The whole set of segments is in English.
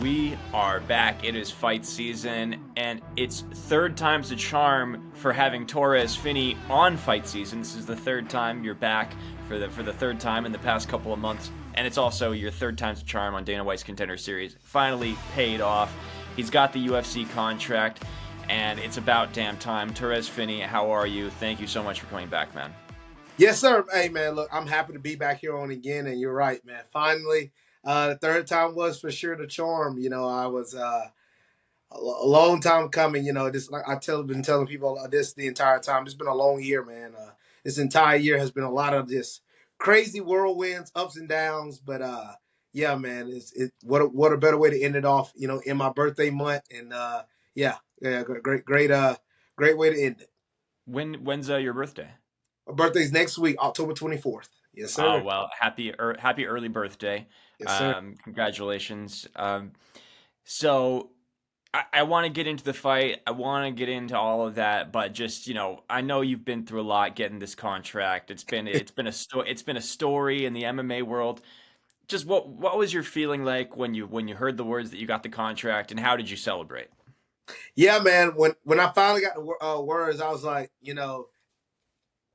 We are back. It is fight season, and it's third time's the charm for having Torrez Finney on fight season. This is the third time you're back for the third time in the past couple of months, and it's also your third time's the charm on Dana White's Contender Series. Finally paid off. He's got the UFC contract, and it's about damn time. Torrez Finney, how are you? Thank you so much for coming back, man. Yes, sir. Hey, man, look, I'm happy to be back here on again, and you're right, man. Finally. The third time was for sure the charm. You know, I was a long time coming. You know, this like been telling people this the entire time. It's been a long year, man. This entire year has been a lot of just crazy whirlwinds, ups and downs. But yeah, man, what a better way to end it off. You know, in my birthday month, and great way to end it. When's your birthday? My birthday's next week, October 24th. Yes, sir. Oh well, happy early birthday. Yes, sir. Congratulations. So I want to get into the fight. I want to get into all of that, but just, you know, I know you've been through a lot getting this contract. It's been a story in the MMA world. Just what was your feeling like when you heard the words that you got the contract, and how did you celebrate? Yeah, man. When I finally got the words, I was like, you know,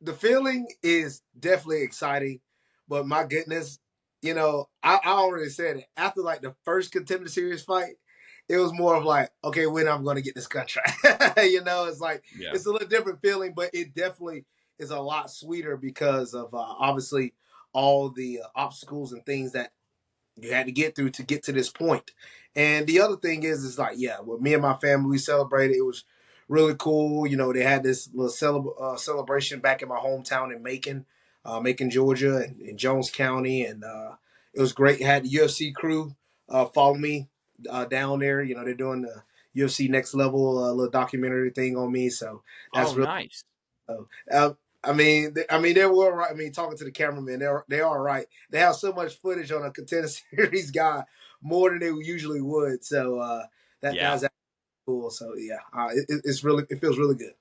the feeling is definitely exciting, but my goodness, you know, I already said it. After like the first Contender Series fight, it was more of like, okay, when I'm going to get this contract. You know, it's like, It's a little different feeling, but it definitely is a lot sweeter because of obviously all the obstacles and things that you had to get through to get to this point. And the other thing is like, yeah, with me and my family, we celebrated. It was really cool. You know, they had this little celebration back in my hometown in Macon, Georgia, and in Jones County. And it was great. Had the UFC crew follow me down there. You know, they're doing the UFC Next Level little documentary thing on me. So that's really nice. I mean, they were right. I mean, talking to the cameraman, they are right. They have so much footage on a Contender Series guy, more than they usually would. So that was cool. So yeah, it feels really good.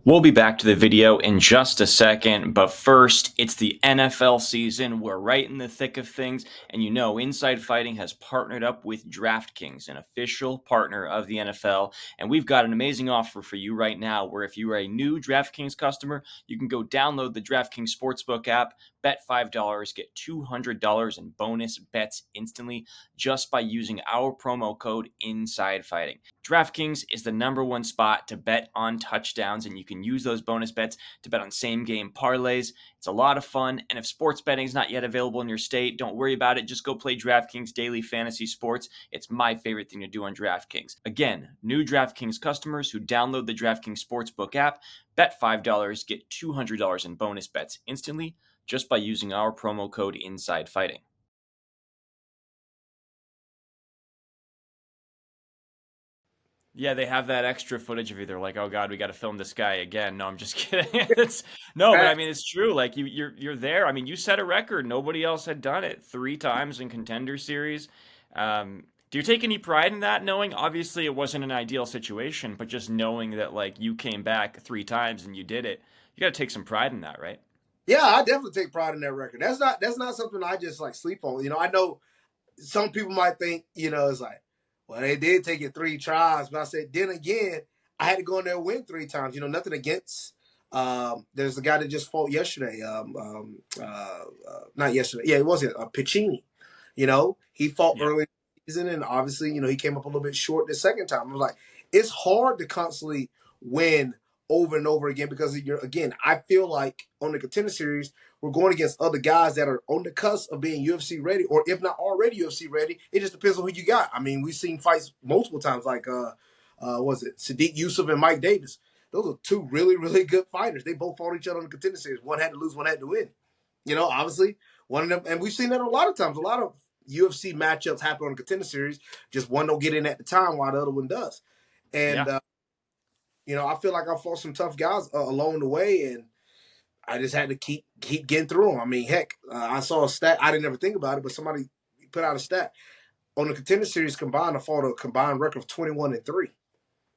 We'll be back to the video in just a second, but first, it's the NFL season. We're right in the thick of things, and you know, Inside Fighting has partnered up with DraftKings, an official partner of the NFL, and we've got an amazing offer for you right now, where if you are a new DraftKings customer, you can go download the DraftKings Sportsbook app, bet $5, get $200 in bonus bets instantly just by using our promo code Inside Fighting. DraftKings is the #1 spot to bet on touchdowns, and you can use those bonus bets to bet on same-game parlays. It's a lot of fun, and if sports betting is not yet available in your state, don't worry about it. Just go play DraftKings Daily Fantasy Sports. It's my favorite thing to do on DraftKings. Again, new DraftKings customers who download the DraftKings Sportsbook app, bet $5, get $200 in bonus bets instantly just by using our promo code Inside Fighting. Yeah, they have that extra footage of you. They're like, "Oh God, we got to film this guy again." No, I'm just kidding. But I mean, it's true. Like you're there. I mean, you set a record. Nobody else had done it 3 times in Contender Series. Do you take any pride in that? Knowing obviously it wasn't an ideal situation, but just knowing that like you came back 3 times and you did it, you got to take some pride in that, right? Yeah, I definitely take pride in that record. That's not something I just like sleep on. You know, I know some people might think, you know, it's like, well, they did take it 3 tries, but I said, then again, I had to go in there and win 3 times. You know, nothing against. There's a guy that just fought yesterday. Not yesterday. Yeah, it wasn't Piccini. You know, he fought early in the season, and obviously, you know, he came up a little bit short the second time. I was like, it's hard to constantly win over and over again because again, I feel like on the Contender Series, we're going against other guys that are on the cusp of being UFC ready, or if not already UFC ready. It just depends on who you got. I mean, we've seen fights multiple times, like was it Sadiq Yusuf and Mike Davis? Those are 2 really, really good fighters. They both fought each other on the Contender Series. One had to lose, one had to win. You know, obviously, one of them, and we've seen that a lot of times. A lot of UFC matchups happen on the Contender Series. Just one don't get in at the time, while the other one does. And you know, I feel like I fought some tough guys along the way, and I just had to keep getting through them. I mean, heck, I saw a stat. I didn't ever think about it, but somebody put out a stat. On the Contender Series combined, I fought a combined record of 21-3.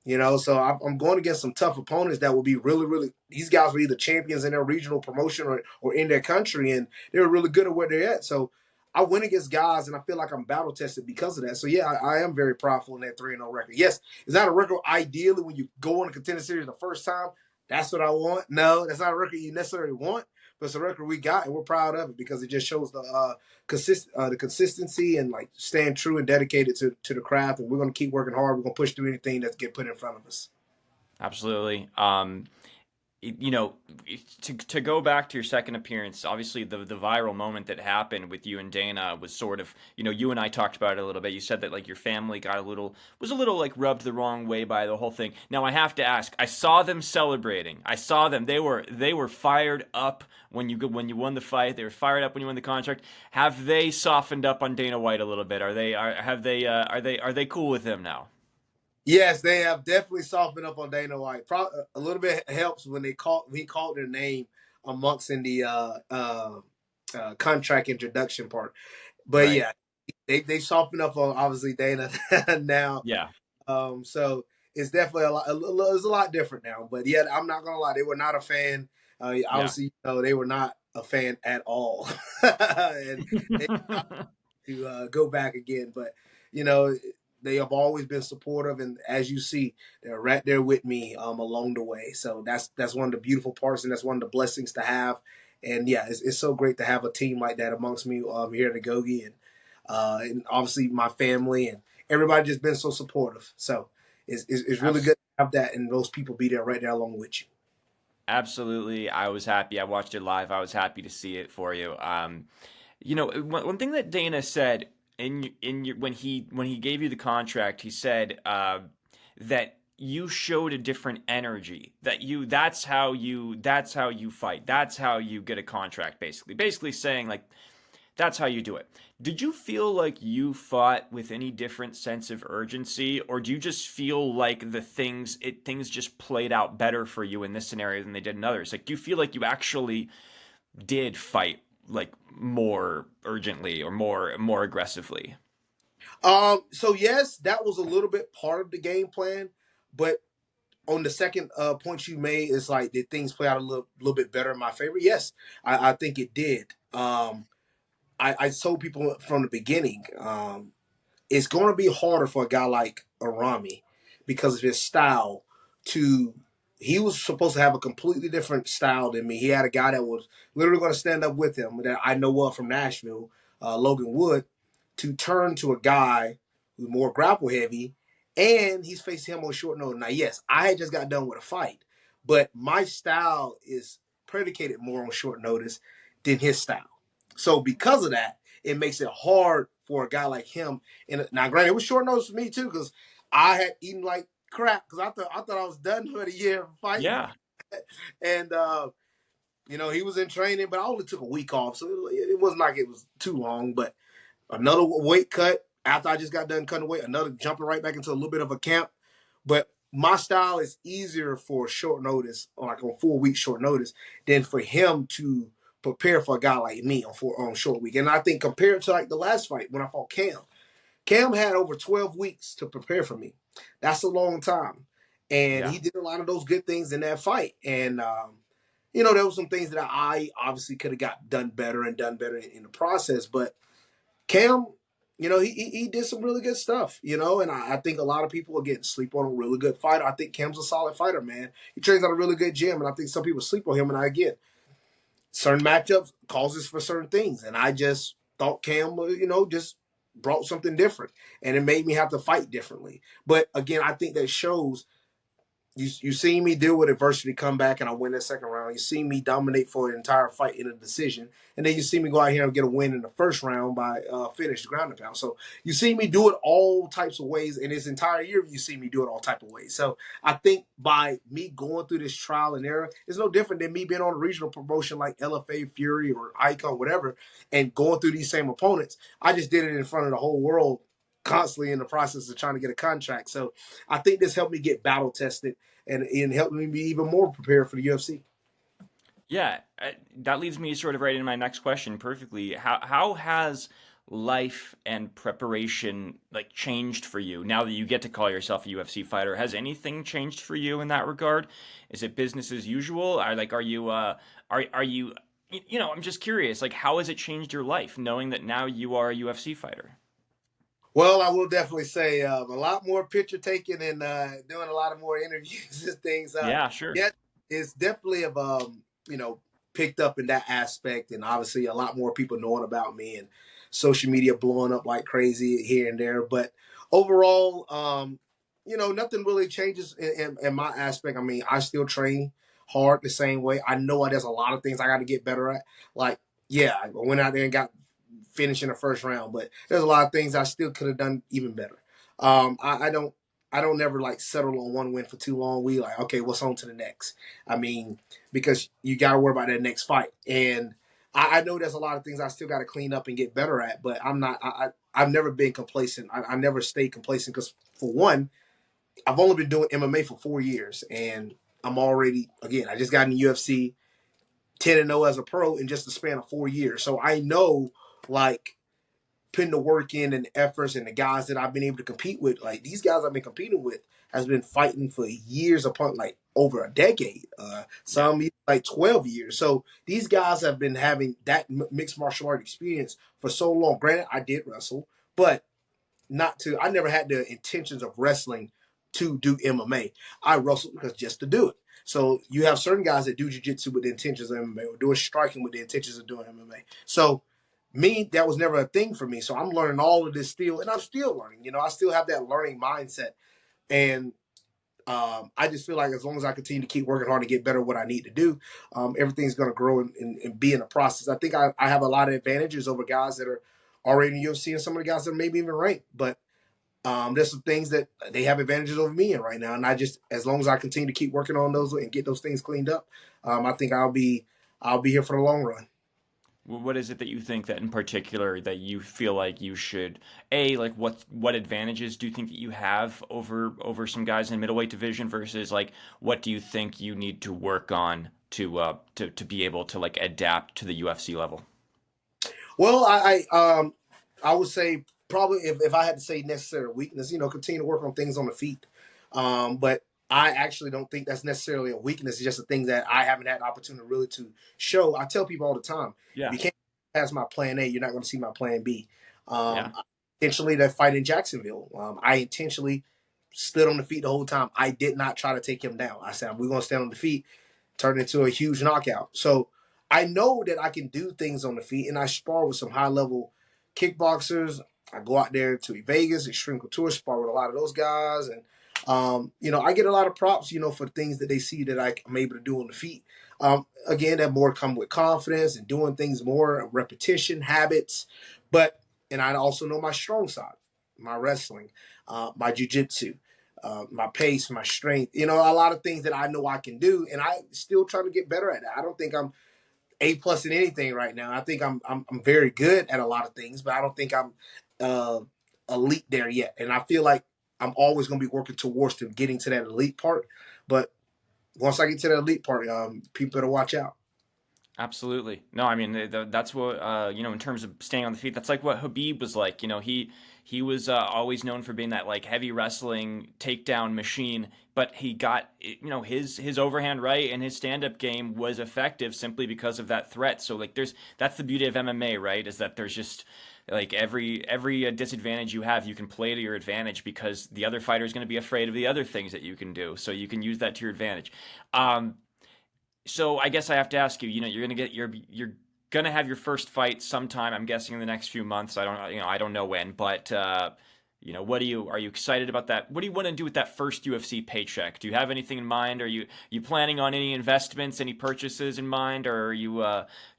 You know, so I'm going against some tough opponents that will be really, really – these guys were either champions in their regional promotion or in their country, and they were really good at where they're at. So I win against guys, and I feel like I'm battle tested because of that. So yeah, I am very prideful in that 3-0 record. Yes, is that a record ideally when you go on a Contender Series the first time? That's what I want. No, that's not a record you necessarily want, but it's a record we got, and we're proud of it because it just shows the consistency and like staying true and dedicated to the craft. And we're going to keep working hard. We're going to push through anything that's get put in front of us. Absolutely. You know, to go back to your second appearance, obviously the viral moment that happened with you and Dana was sort of, you know, you and I talked about it a little bit. You said that like your family was a little like rubbed the wrong way by the whole thing. Now I have to ask, I saw them celebrating. I saw them. They were fired up when you won the fight. They were fired up when you won the contract. Have they softened up on Dana White a little bit? Are they cool with him now? Yes, they have definitely softened up on Dana White. A little bit helps when he called their name amongst in the contract introduction part. But Right. yeah, they softened up on obviously Dana now. Yeah. So it's definitely it's a lot different now. But yeah, I'm not gonna lie, they were not a fan. Obviously, you know, they were not a fan at all, and they to go back again. But you know, they have always been supportive, and as you see, they're right there with me along the way. So that's one of the beautiful parts, and that's one of the blessings to have. And yeah, it's so great to have a team like that amongst me here at Agogi, and obviously my family and everybody just been so supportive. So it's really good to have that, and those people be there right there along with you. Absolutely. I was happy. I watched it live. I was happy to see it for you. You know, one thing that Dana said when he gave you the contract, he said that you showed a different energy. That's how you fight. That's how you get a contract. Basically saying like that's how you do it. Did you feel like you fought with any different sense of urgency, or do you just feel like things just played out better for you in this scenario than they did in others? Like, do you feel like you actually did fight like more urgently or more aggressively? So yes, that was a little bit part of the game plan, but on the second point you made, is like, did things play out a little bit better in my favor? Yes, I think it did. I told people from the beginning, it's going to be harder for a guy like Arami because of his style to. He was supposed to have a completely different style than me. He had a guy that was literally going to stand up with him that I know of from Nashville, Logan Wood, to turn to a guy who's more grapple heavy, and he's facing him on short notice. Now, yes, I had just got done with a fight, but my style is predicated more on short notice than his style. So because of that, it makes it hard for a guy like him. And now, granted, it was short notice for me too because I had eaten like crap because I thought I was done for the year fighting. Yeah. And you know, he was in training, but I only took a week off, so it wasn't like it was too long. But another weight cut after I just got done cutting weight, another jumping right back into a little bit of a camp. But my style is easier for short notice, or like on 4 weeks short notice, than for him to prepare for a guy like me on short week. And I think compared to like the last fight when I fought Cam had over 12 weeks to prepare for me. That's a long time. And Yeah. he did a lot of those good things in that fight. And, you know, there were some things that I obviously could have got done better in the process. But Cam, you know, he did some really good stuff, you know, and I think a lot of people, again, sleep on a really good fighter. I think Cam's a solid fighter, man. He trains at a really good gym, and I think some people sleep on him, and I get certain matchups causes for certain things. And I just thought Cam, you know, just brought something different, and it made me have to fight differently. But again, I think that shows you see me deal with adversity, come back, and I win that second round. You see me dominate for an entire fight in a decision, and then you see me go out here and get a win in the first round by finish ground and pound. So you see me do it all types of ways in this entire year. You see me do it all type of ways. So I think by me going through this trial and error, it's no different than me being on a regional promotion like LFA, Fury, or Icon, whatever, and going through these same opponents. I just did it in front of the whole world, constantly in the process of trying to get a contract. So I think this helped me get battle tested and helped me be even more prepared for the UFC. Yeah, that leads me sort of right into my next question perfectly. How has life and preparation like changed for you now that you get to call yourself a UFC fighter? Has anything changed for you in that regard? Is it business as usual? Are you I'm just curious, like, how has it changed your life knowing that now you are a UFC fighter? Well, I will definitely say a lot more picture taking and doing a lot of more interviews and things. Yeah, sure. Yeah, it's definitely of picked up in that aspect, and obviously a lot more people knowing about me and social media blowing up like crazy here and there. But overall, nothing really changes in my aspect. I mean, I still train hard the same way. I know there's a lot of things I got to get better at. Like, yeah, I went out there and got finish in the first round, but there's a lot of things I still could have done even better. I don't never like settle on one win for too long. We like, okay, what's on to the next? I mean, because you got to worry about that next fight. And I know there's a lot of things I still got to clean up and get better at, but I'm not, I've never been complacent. I never stayed complacent because for one, I've only been doing MMA for 4 years and I'm already, again, I just got in the UFC 10-0 as a pro in just the span of 4 years. So I know like putting the work in and the efforts and the guys that I've been able to compete with, like these guys I've been competing with has been fighting for years upon like over a decade, Yeah. some like 12 years. So these guys have been having that mixed martial art experience for so long. Granted, I did wrestle, but I never had the intentions of wrestling to do MMA. I wrestled because just to do it. So you have certain guys that do jiu-jitsu with the intentions of MMA or doing striking with the intentions of doing MMA. So me, that was never a thing for me. So I'm learning all of this still, and I'm still learning. I still have that learning mindset. And I just feel like as long as I continue to keep working hard to get better at what I need to do, everything's going to grow and be in the process. I think I have a lot of advantages over guys that are already in the UFC and some of the guys that are maybe even ranked. But there's some things that they have advantages over me in right now. And as long as I continue to keep working on those and get those things cleaned up, I think I'll be here for the long run. What is it that you think that in particular that you feel like you should like what advantages do you think that you have over some guys in middleweight division versus like what do you think you need to work on to be able to like adapt to the UFC level? Well, I would say probably if I had to say necessary weakness, continue to work on things on the feet. But I actually don't think that's necessarily a weakness. It's just a thing that I haven't had the opportunity really to show. I tell people all the time, if Yeah. you can't pass my plan A, you're not going to see my plan B. Yeah. I intentionally that fight in Jacksonville, I intentionally stood on the feet the whole time. I did not try to take him down. I said, we're going to stand on the feet, turn into a huge knockout. So I know that I can do things on the feet, and I spar with some high level kickboxers. I go out there to Vegas, Extreme Couture, spar with a lot of those guys, and I get a lot of props, for things that they see that I'm able to do on the feet. Again, that more come with confidence and doing things more repetition, habits, and I also know my strong side, my wrestling, my jujitsu, my pace, my strength. A lot of things that I know I can do, and I still trying to get better at that. I don't think I'm A+ in anything right now. I think I'm very good at a lot of things, but I don't think I'm uh, elite there yet. And I feel like I'm always going to be working towards getting to that elite part. But once I get to that elite part, people better watch out. Absolutely. No, I mean that's what in terms of staying on the feet. That's like what Habib was like. He was always known for being that like heavy wrestling takedown machine, but he got his overhand right and his stand up game was effective simply because of that threat. So like that's the beauty of MMA, right? Is that there's just like every disadvantage you have, you can play to your advantage because the other fighter is going to be afraid of the other things that you can do. So you can use that to your advantage. So I guess I have to ask you. You're gonna have your first fight sometime. I'm guessing in the next few months. I don't know when, but are you excited about that? What do you want to do with that first UFC paycheck? Do you have anything in mind? Are you planning on any investments, any purchases in mind, or are you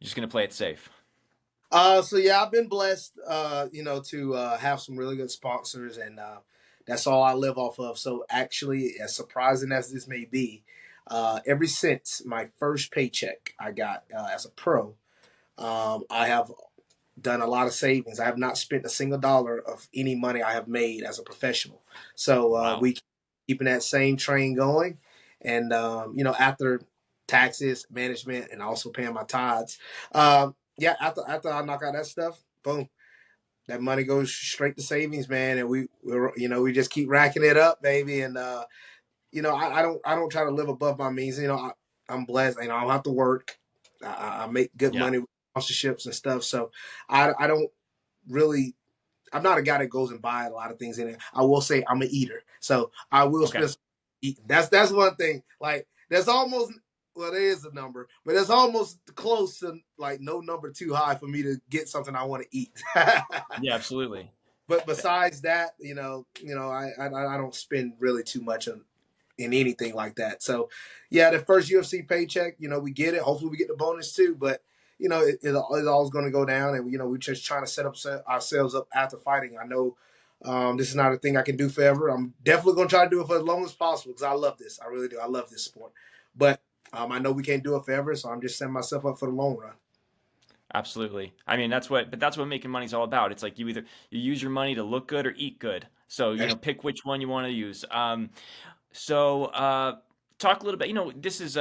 just gonna play it safe? So yeah, I've been blessed, to have some really good sponsors, and that's all I live off of. So actually, as surprising as this may be, ever since my first paycheck I got as a pro, I have done a lot of savings. I have not spent a single dollar of any money I have made as a professional. So Wow. we keeping that same train going, and after taxes, management, and also paying my tithes. Yeah, after I knock out that stuff, boom, that money goes straight to savings, man, and we just keep racking it up, baby. And I don't try to live above my means. I'm blessed. I don't have to work. I make good money with sponsorships and stuff. So I don't really. I'm not a guy that goes and buys a lot of things in it. I will say I'm an eater, so I will spend some eating. That's one thing. Like there's almost there is a number, but it's almost close to like no number too high for me to get something I want to eat. Yeah, absolutely. But besides that, I don't spend really too much in anything like that. So, yeah, the first UFC paycheck, we get it. Hopefully, we get the bonus too. But it's always going to go down, and we're just trying to set up ourselves up after fighting. I know this is not a thing I can do forever. I'm definitely going to try to do it for as long as possible because I love this. I really do. I love this sport. But I know we can't do it forever, so I'm just setting myself up for the long run. Absolutely. I mean, that's what making money is all about. It's like you use your money to look good or eat good. So, pick which one you want to use. Talk a little bit, this is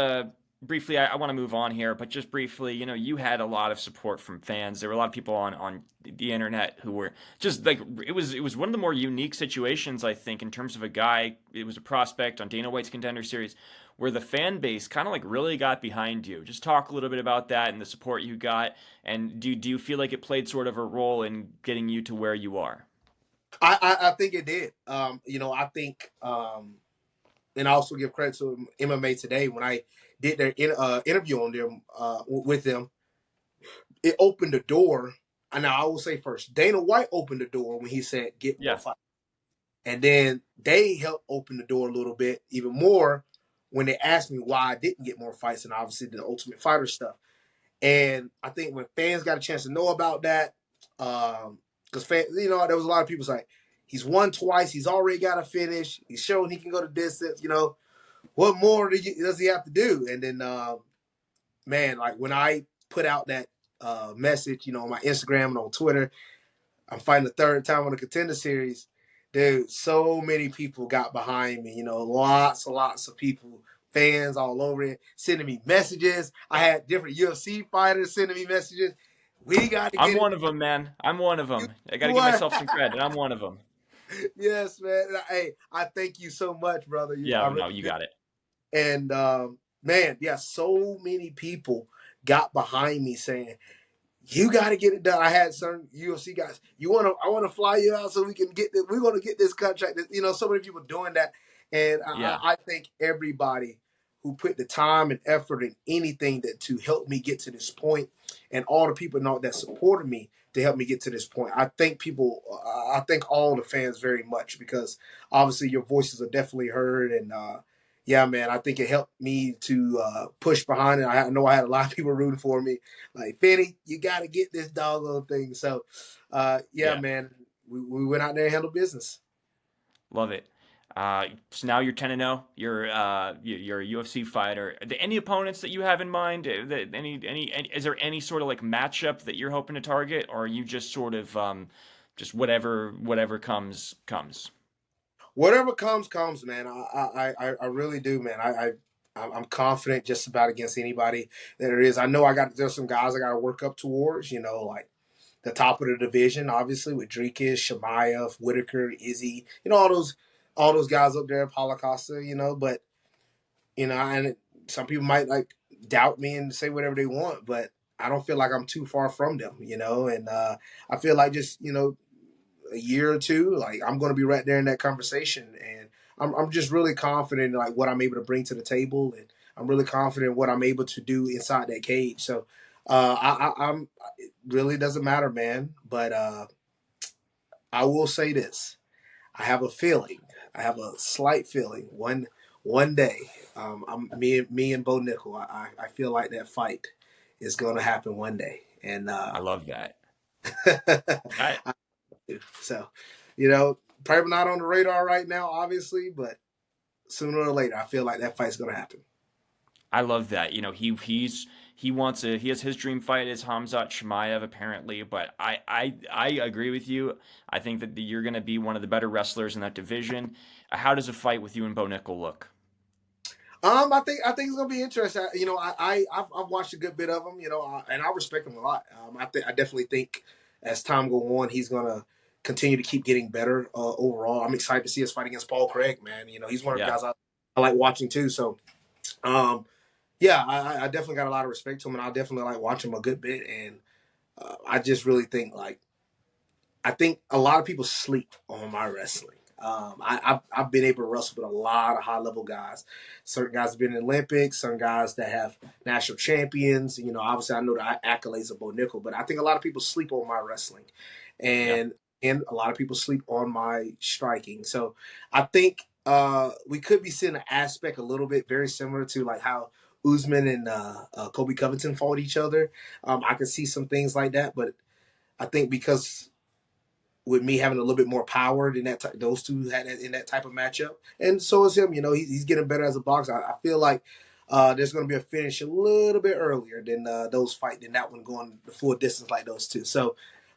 briefly, I want to move on here, but just briefly, you had a lot of support from fans. There were a lot of people on the internet who were just like, it was one of the more unique situations, I think, in terms of a guy. It was a prospect on Dana White's Contender series where the fan base kind of like really got behind you. Just talk a little bit about that and the support you got. And do you feel like it played sort of a role in getting you to where you are? I think it did. I think, and I also give credit to MMA Today when I did their interview on them with them. It opened the door. And now I will say first, Dana White opened the door when he said get more fights, and then they helped open the door a little bit even more when they asked me why I didn't get more fights, and obviously the Ultimate Fighter stuff. And I think when fans got a chance to know about that, because there was a lot of people like, he's won twice, he's already got a finish, he's shown he can go the distance, what more does he have to do? And then, man, like when I put out that message, on my Instagram and on Twitter, I'm fighting the third time on the Contender series, dude, so many people got behind me, lots and lots of people, fans all over it, sending me messages. I had different UFC fighters sending me messages. We got to get I'm one of them, man. I'm one of them. I got to give myself some credit. I'm one of them. Yes, man. Hey, I thank you so much, brother. You got it. And, man, yeah, so many people got behind me saying, you got to get it done. I had certain UFC guys. I want to fly you out so we can get this. We're going to get this contract. So many people doing that, and I thank everybody who put the time and effort in anything to help me get to this point, and all the people that supported me to help me get to this point. I thank all the fans very much because obviously your voices are definitely heard, and yeah, man, I think it helped me to push behind it. I know I had a lot of people rooting for me. Like, Finney, you got to get this doggone thing. So, man, we went out there and handled business. Love it. So now you're 10-0. You're a UFC fighter. Are there any opponents that you have in mind? Is there any sort of like matchup that you're hoping to target, or are you just sort of just whatever comes? Whatever comes, man. I really do, man. I'm confident just about against anybody that there is. I know there's some guys I got to work up towards, like the top of the division, obviously with Drikas, Chimaev, Whittaker, Izzy, all those guys up there, Paulo Costa, but, and some people might like doubt me and say whatever they want, but I don't feel like I'm too far from them, and I feel like just, a year or two, like I'm going to be right there in that conversation, and I'm just really confident in like what I'm able to bring to the table, and I'm really confident in what I'm able to do inside that cage. So I'm it really doesn't matter, man. But I will say this: I have a slight feeling one day, me and Bo Nickal, I feel like that fight is going to happen one day, and I love that. So, probably not on the radar right now, obviously, but sooner or later, I feel like that fight's going to happen. I love that. He has his dream fight is Khamzat Chimaev apparently, but I agree with you. I think that you're going to be one of the better wrestlers in that division. How does a fight with you and Bo Nickal look? I think it's gonna be interesting. I've watched a good bit of him, and I respect him a lot. I definitely think as time goes on, he's gonna continue to keep getting better overall. I'm excited to see his fight against Paul Craig, man. He's one of the guys I like watching too. So, Yeah, I definitely got a lot of respect to him, and I definitely like watch him a good bit. And I just really think I think a lot of people sleep on my wrestling. I've been able to wrestle with a lot of high level guys. Certain guys have been in the Olympics, certain guys that have national champions. You know, obviously I know the accolades of Bo Nickal, but I think a lot of people sleep on my wrestling, Yeah. and a lot of people sleep on my striking. So I think we could be seeing an aspect a little bit very similar to like how Usman and Kobe Covington fought each other. I could see some things like that, but I think because with me having a little bit more power than those two had in that type of matchup, and so is him. You know, he's getting better as a boxer. I feel like there's going to be a finish a little bit earlier than than that one going the full distance like those two. So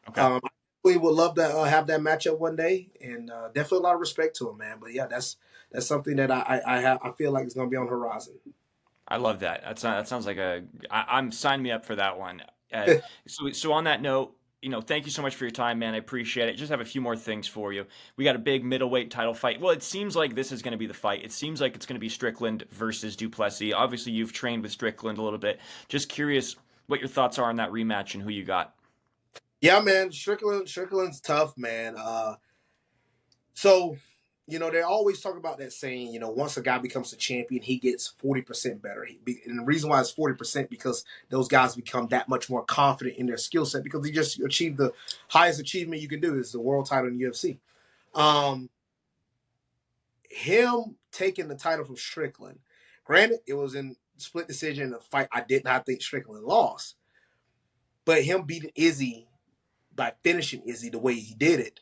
Okay. we would love to have that matchup one day, and definitely a lot of respect to him, man. But yeah, that's something that I feel like is going to be on the horizon. I love that. That sounds like I'm sign me up for that one. Uh, so on that note, thank you so much for your time, man. I appreciate it. Just have a few more things for you. We got a big middleweight title fight. Well, it seems like this is going to be the fight. It seems like it's going to be Strickland versus du Plessis. Obviously, you've trained with Strickland a little bit. Just curious what your thoughts are on that rematch and who you got. Yeah, man, Strickland's tough, man. So, they always talk about that saying, once a guy becomes a champion, he gets 40% better. And the reason why it's 40% because those guys become that much more confident in their skill set because he just achieved the highest achievement you can do is the world title in the UFC. Him taking the title from Strickland, granted, it was in split decision in a fight I did not think Strickland lost, but him beating Izzy by finishing Izzy the way he did it,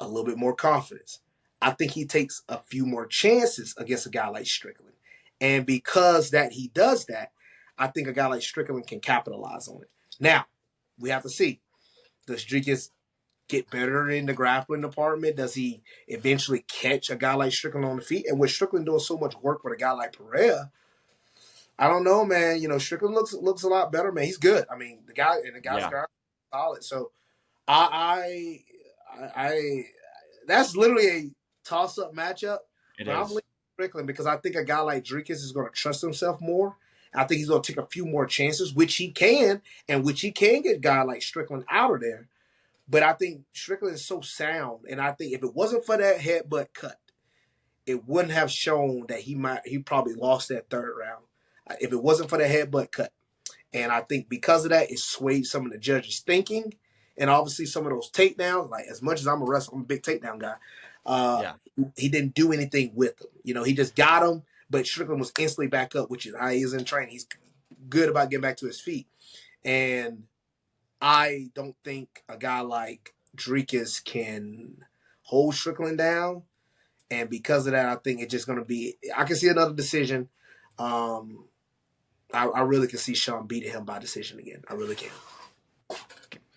a little bit more confidence. I think he takes a few more chances against a guy like Strickland. And because that he does that, I think a guy like Strickland can capitalize on it. Now, we have to see. Does Dricus get better in the grappling department? Does he eventually catch a guy like Strickland on the feet? And with Strickland doing so much work with a guy like Pereira, I don't know, man. Strickland looks a lot better, man. He's good. I mean, the guy's Yeah, solid. So I that's literally a toss-up matchup. it But I'm is. leaning Strickland because I think a guy like Dricus is going to trust himself more. I think he's going to take a few more chances, which he can, and which he can get a guy like Strickland out of there. But I think Strickland is so sound, and I think if it wasn't for that headbutt cut, it wouldn't have shown that he probably lost that third round. If it wasn't for the headbutt cut. And I think because of that, it swayed some of the judges' thinking. And obviously some of those takedowns, like as much as I'm a wrestler, I'm a big takedown guy. Uh, Yeah. he didn't do anything with them. He just got him, but Strickland was instantly back up, which is how he is in training. He's good about getting back to his feet. And I don't think a guy like Dricus can hold Strickland down. And because of that, I think it's just going to be, I can see another decision. Um, I really can see Sean beating him by decision again. I really can.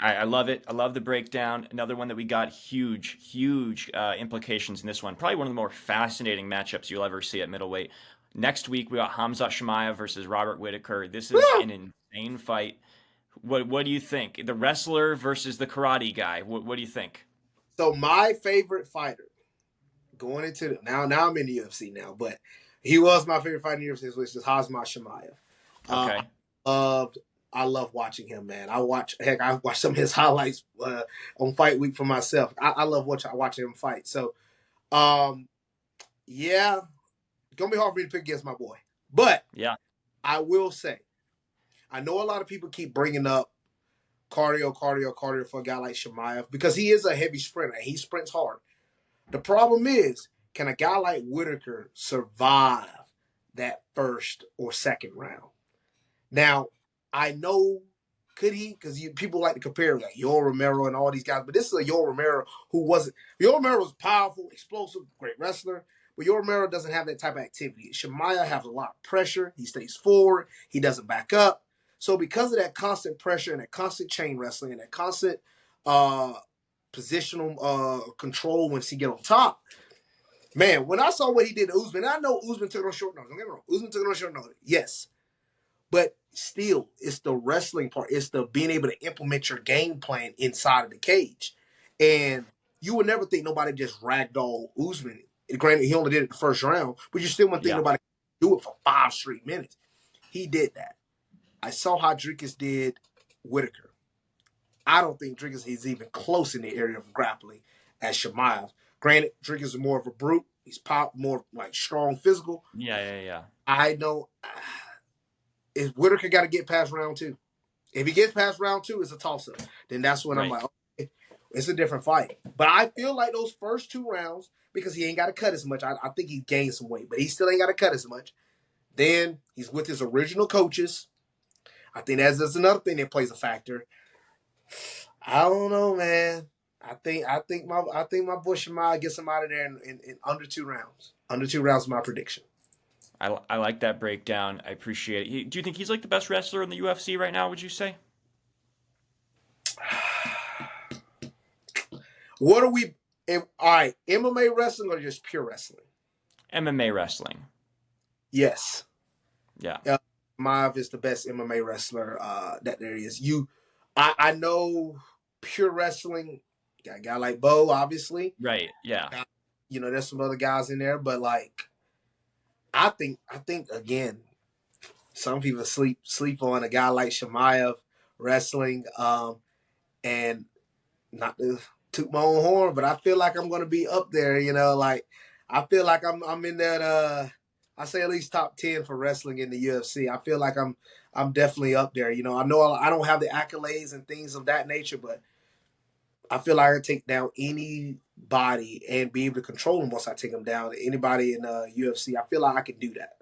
I love it. I love the breakdown. Another one that we got huge implications in this one. Probably one of the more fascinating matchups you'll ever see at middleweight. Next week we got Khamzat Chimaev versus Robert Whittaker. This is an insane fight. What do you think? The wrestler versus the karate guy. What do you think? So my favorite fighter going into now I'm in the UFC now, but he was my favorite fighter in the UFC, which is Khamzat Chimaev. Uh, Okay. loved I love watching him, man. I watch some of his highlights on Fight Week for myself. I love watching him fight. So, yeah, it's gonna be hard for me to pick against my boy. But Yeah. I will say, I know a lot of people keep bringing up cardio for a guy like Chimaev because he is a heavy sprinter. He sprints hard. The problem is, can a guy like Whittaker survive that first or second round? Now, I know, could he? Because people like to compare like Yoel Romero and all these guys, but this is a Yoel Romero who wasn't. Yoel Romero was powerful, explosive, great wrestler, but Yoel Romero doesn't have that type of activity. Chimaev has a lot of pressure. He stays forward. He doesn't back up. So because of that constant pressure and that constant chain wrestling and that constant uh, positional control once he get on top, man, when I saw what he did to Usman, I know Usman took it on short notice. Don't get me wrong. Usman took it on short notice. Yes. But still, it's the wrestling part. It's the being able to implement your game plan inside of the cage. And you would never think nobody just ragdoll Usman. Granted, he only did it the first round, but you still wouldn't think Yeah. nobody do it for 5 straight minutes. he did that. I saw how Dricus did Whittaker. I don't think Dricus is even close in the area of grappling as Chimaev. Granted, Dricus is more of a brute. He's more like strong physical. Yeah. I know if Whittaker got to get past round 2. If he gets past round 2, it's a toss-up. Then that's when I'm like, okay, it's a different fight. But I feel like those first 2 rounds, because he ain't got to cut as much, I think he gained some weight, but he still ain't got to cut as much. Then he's with his original coaches. I think that's another thing that plays a factor. I don't know, man. I think my boy Chimaev gets him out of there in under 2 rounds. Under 2 rounds is my prediction. I like that breakdown. I appreciate it. Do you think he's like the best wrestler in the UFC right now, would you say? What are we? All right, MMA wrestling or just pure wrestling? MMA wrestling. Yes. Yeah. Chimaev is the best MMA wrestler that there is. I know pure wrestling. Got a guy like Bo, obviously. Right. Yeah. There's some other guys in there, but like, I think again, some people sleep on a guy like Chimaev wrestling, and not to toot my own horn, but I feel like I'm going to be up there. Like I feel like I'm in that. I say at least top 10 for wrestling in the UFC. I feel like I'm definitely up there. I know I don't have the accolades and things of that nature, but I feel like I can take down anybody and be able to control them once I take them down. Anybody in UFC, I feel like I can do that.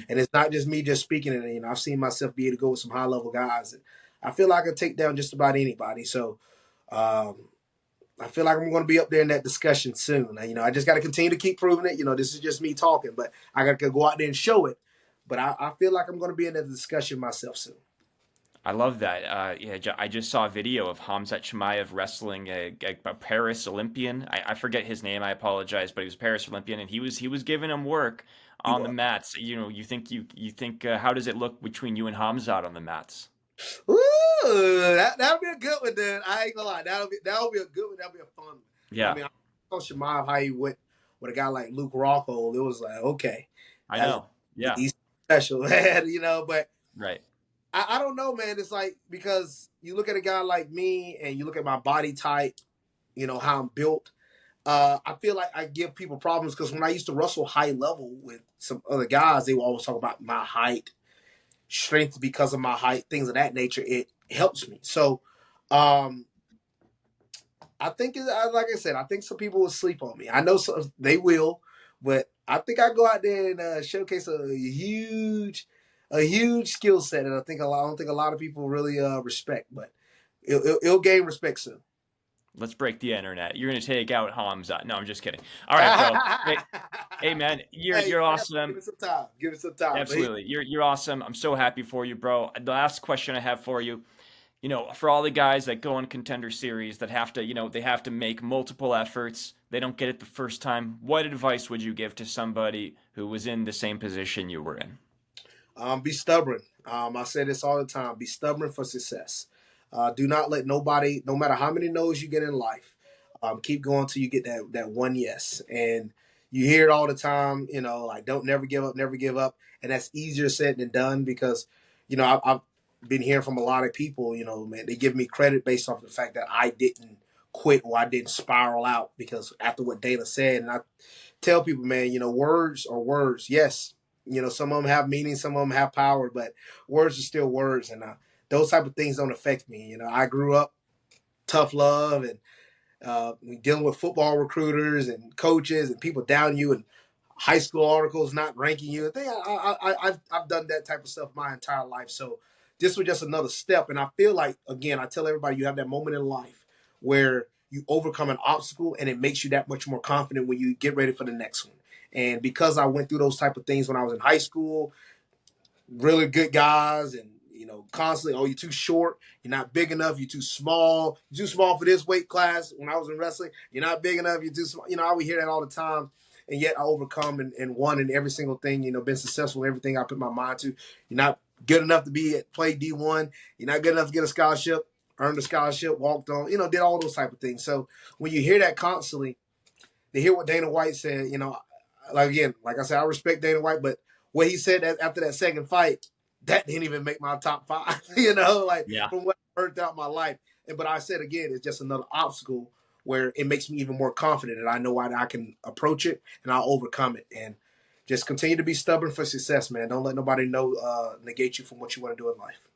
And it's not just me just speaking it. I've seen myself be able to go with some high level guys. And I feel like I can take down just about anybody. So I feel like I'm going to be up there in that discussion soon. I just got to continue to keep proving it. This is just me talking, but I got to go out there and show it. But I feel like I'm going to be in that discussion myself soon. I love that. I just saw a video of Khamzat Chimaev wrestling a Paris Olympian. I forget his name. I apologize, but he was a Paris Olympian, and he was giving him work on the mats. You think how does it look between you and Khamzat on the mats? Ooh, that'll be a good one, then. I ain't gonna lie. That'll be a good one. That'll be a fun one. Yeah. I saw Chimaev how he went with a guy like Luke Rockhold. It was like, okay. I know. Yeah. He's special, man, but right. I don't know, man. It's like, because you look at a guy like me and you look at my body type, how I'm built. I feel like I give people problems because when I used to wrestle high level with some other guys, they would always talk about my height, strength because of my height, things of that nature. It helps me. So I think, like I said, I think some people will sleep on me. I know they will, but I think I go out there and showcase a huge skill set, and I don't think a lot of people really respect, but it'll gain respect soon. Let's break the internet. You're going to take out Khamzat. No, I'm just kidding. All right, bro. Hey, man, you're awesome. Give it some time. Absolutely. You're awesome. I'm so happy for you, bro. The last question I have for you, for all the guys that go on Contender Series that have to, they have to make multiple efforts, they don't get it the first time, what advice would you give to somebody who was in the same position you were in? Be stubborn. I say this all the time. Be stubborn for success. Do not let nobody, no matter how many no's you get in life, keep going till you get that one yes. And you hear it all the time, like don't never give up, never give up. And that's easier said than done because, I've been hearing from a lot of people, man, they give me credit based off the fact that I didn't quit or I didn't spiral out because after what Dana said. And I tell people, man, words are words. Yes. Some of them have meaning, some of them have power, but words are still words. And those type of things don't affect me. I grew up tough love and dealing with football recruiters and coaches and people down you and high school articles not ranking you. I've done that type of stuff my entire life. So this was just another step. And I feel like, again, I tell everybody you have that moment in life where you overcome an obstacle and it makes you that much more confident when you get ready for the next one. And because I went through those type of things when I was in high school, really good guys and, constantly, oh, you're too short, you're not big enough, you're too small for this weight class. When I was in wrestling, you're not big enough, you're too small. I would hear that all the time. And yet I overcome and won in every single thing, been successful in everything I put my mind to. You're not good enough to play D1. You're not good enough to get a scholarship, earned a scholarship, walked on, did all those type of things. So when you hear that constantly, to hear what Dana White said, like I said, I respect Dana White, but what he said after that second fight, that didn't even make my top 5, you know, like Yeah. from what I heard throughout my life. But I said again, it's just another obstacle where it makes me even more confident that I know I can approach it and I'll overcome it. And just continue to be stubborn for success, man. Don't let nobody negate you from what you want to do in life.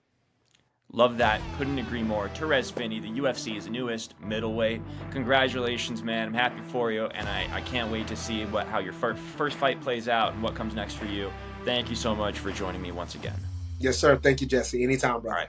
Love that. Couldn't agree more. Torrez Finney, the UFC's newest middleweight. Congratulations, man. I'm happy for you, and I can't wait to see how your first fight plays out and what comes next for you. Thank you so much for joining me once again. Yes, sir. Thank you, Jesse. Anytime, bro. All right.